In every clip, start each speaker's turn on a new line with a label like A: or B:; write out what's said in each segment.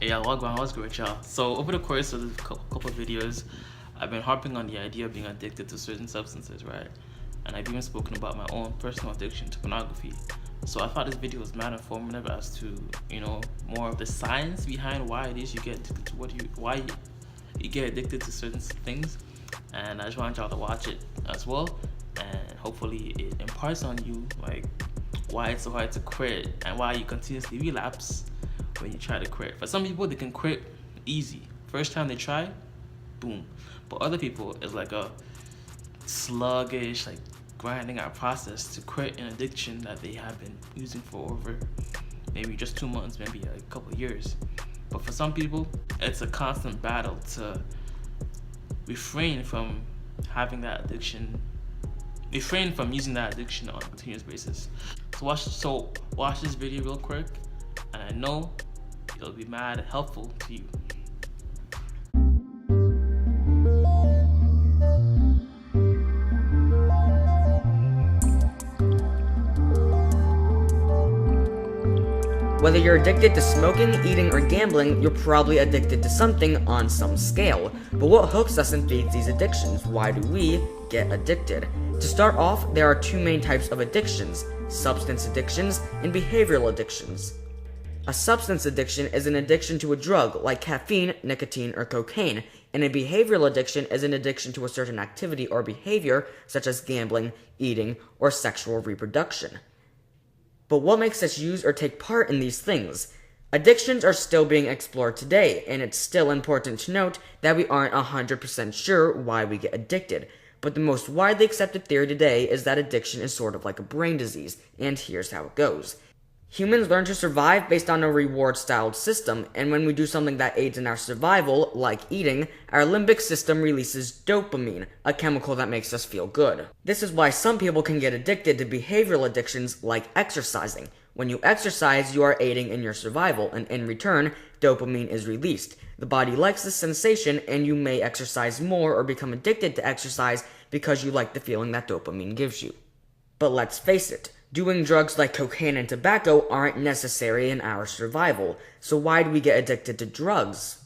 A: Yeah, Wagwan, what's great, y'all? So over the course of the couple of videos, I've been harping on the idea of being addicted to certain substances, right? And I've even spoken about my own personal addiction to pornography. So I thought this video was mad informative as to, more of the science behind why it is you get addicted to why you get addicted to certain things. And I just want y'all to watch it as well. And hopefully it imparts on you, like, why it's so hard to quit and why you continuously relapse when you try to quit. For some people, they can quit easy. First time they try, boom. But other people, it's like a sluggish, like grinding out process to quit an addiction that they have been using for over maybe just 2 months, maybe a couple of years. But for some people, it's a constant battle to refrain from having that addiction, refrain from using that addiction on a continuous basis. So watch this video real quick, and I know it'll be mad helpful to you.
B: Whether you're addicted to smoking, eating, or gambling, you're probably addicted to something on some scale. But what hooks us and feeds these addictions? Why do we get addicted? To start off, there are two main types of addictions: substance addictions and behavioral addictions. A substance addiction is an addiction to a drug like caffeine, nicotine, or cocaine, and a behavioral addiction is an addiction to a certain activity or behavior such as gambling, eating, or sexual reproduction. But what makes us use or take part in these things? Addictions are still being explored today, and it's still important to note that we aren't 100% sure why we get addicted. But the most widely accepted theory today is that addiction is sort of like a brain disease, and here's how it goes. Humans learn to survive based on a reward-styled system, and when we do something that aids in our survival, like eating, our limbic system releases dopamine, a chemical that makes us feel good. This is why some people can get addicted to behavioral addictions like exercising. When you exercise, you are aiding in your survival, and in return, dopamine is released. The body likes this sensation, and you may exercise more or become addicted to exercise because you like the feeling that dopamine gives you. But let's face it, doing drugs like cocaine and tobacco aren't necessary in our survival, so why do we get addicted to drugs?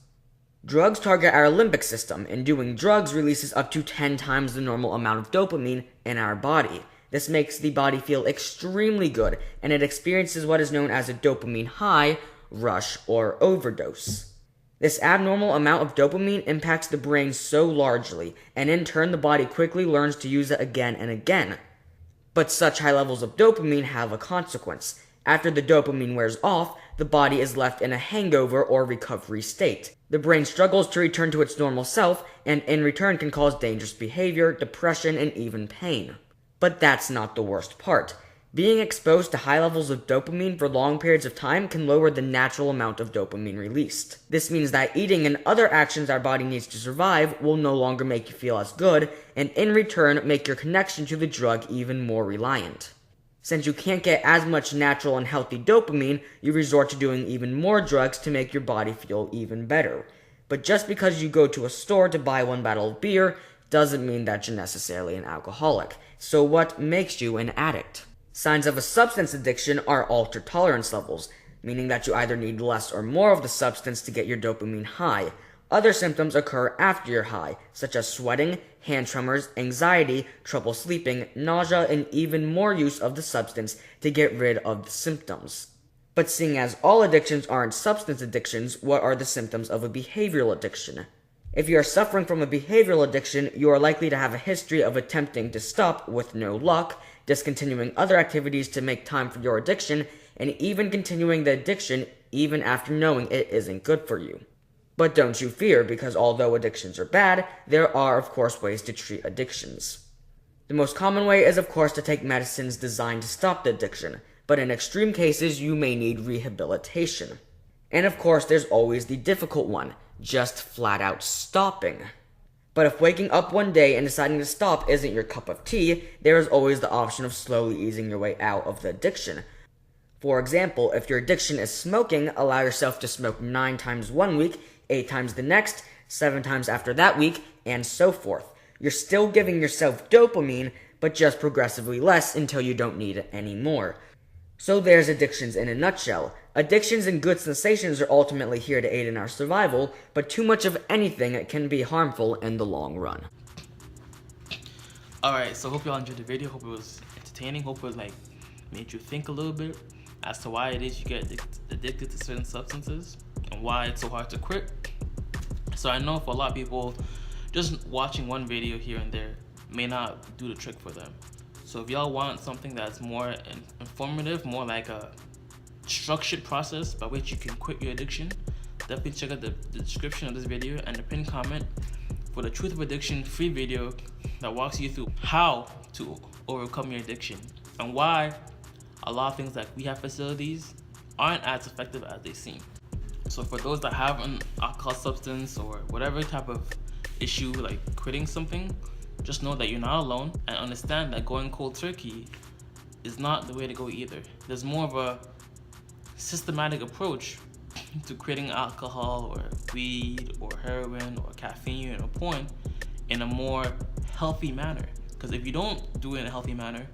B: Drugs target our limbic system, and doing drugs releases up to 10 times the normal amount of dopamine in our body. This makes the body feel extremely good, and it experiences what is known as a dopamine high, rush, or overdose. This abnormal amount of dopamine impacts the brain so largely, and in turn the body quickly learns to use it again and again. But such high levels of dopamine have a consequence. After the dopamine wears off, the body is left in a hangover or recovery state. The brain struggles to return to its normal self, and in return can cause dangerous behavior, depression, and even pain. But that's not the worst part. Being exposed to high levels of dopamine for long periods of time can lower the natural amount of dopamine released. This means that eating and other actions our body needs to survive will no longer make you feel as good, and in return make your connection to the drug even more reliant. Since you can't get as much natural and healthy dopamine, you resort to doing even more drugs to make your body feel even better. But just because you go to a store to buy one bottle of beer doesn't mean that you're necessarily an alcoholic. So what makes you an addict? Signs of a substance addiction are altered tolerance levels, meaning that you either need less or more of the substance to get your dopamine high. Other symptoms occur after your high, such as sweating, hand tremors, anxiety, trouble sleeping, nausea, and even more use of the substance to get rid of the symptoms. But seeing as all addictions aren't substance addictions, what are the symptoms of a behavioral addiction? If you are suffering from a behavioral addiction, you are likely to have a history of attempting to stop with no luck, discontinuing other activities to make time for your addiction, and even continuing the addiction even after knowing it isn't good for you. But don't you fear, because although addictions are bad, there are of course ways to treat addictions. The most common way is of course to take medicines designed to stop the addiction, but in extreme cases you may need rehabilitation. And of course there's always the difficult one, just flat out stopping. But if waking up one day and deciding to stop isn't your cup of tea, there is always the option of slowly easing your way out of the addiction. For example, if your addiction is smoking, allow yourself to smoke 9 times one week, 8 times the next, 7 times after that week, and so forth. You're still giving yourself dopamine, but just progressively less until you don't need it anymore. So there's addictions in a nutshell. Addictions and good sensations are ultimately here to aid in our survival, but too much of anything can be harmful in the long run.
A: Alright, so hope y'all enjoyed the video. Hope it was entertaining. Hope it made you think a little bit as to why it is you get addicted to certain substances and why it's so hard to quit. So I know for a lot of people, just watching one video here and there may not do the trick for them. So if y'all want something that's more informative, more like a structured process by which you can quit your addiction, definitely check out the description of this video and the pinned comment for the Truth of Addiction free video that walks you through how to overcome your addiction and why a lot of things like rehab facilities aren't as effective as they seem. So for those that have an alcohol substance or whatever type of issue like quitting something, just know that you're not alone and understand that going cold turkey is not the way to go either. There's more of a systematic approach to quitting alcohol or weed or heroin or caffeine or porn in a more healthy manner. Because if you don't do it in a healthy manner,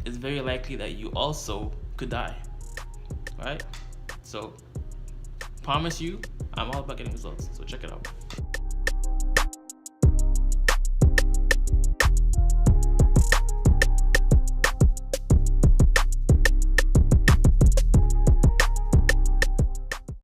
A: it's very likely that you also could die, right? So promise you, I'm all about getting results, so check it out.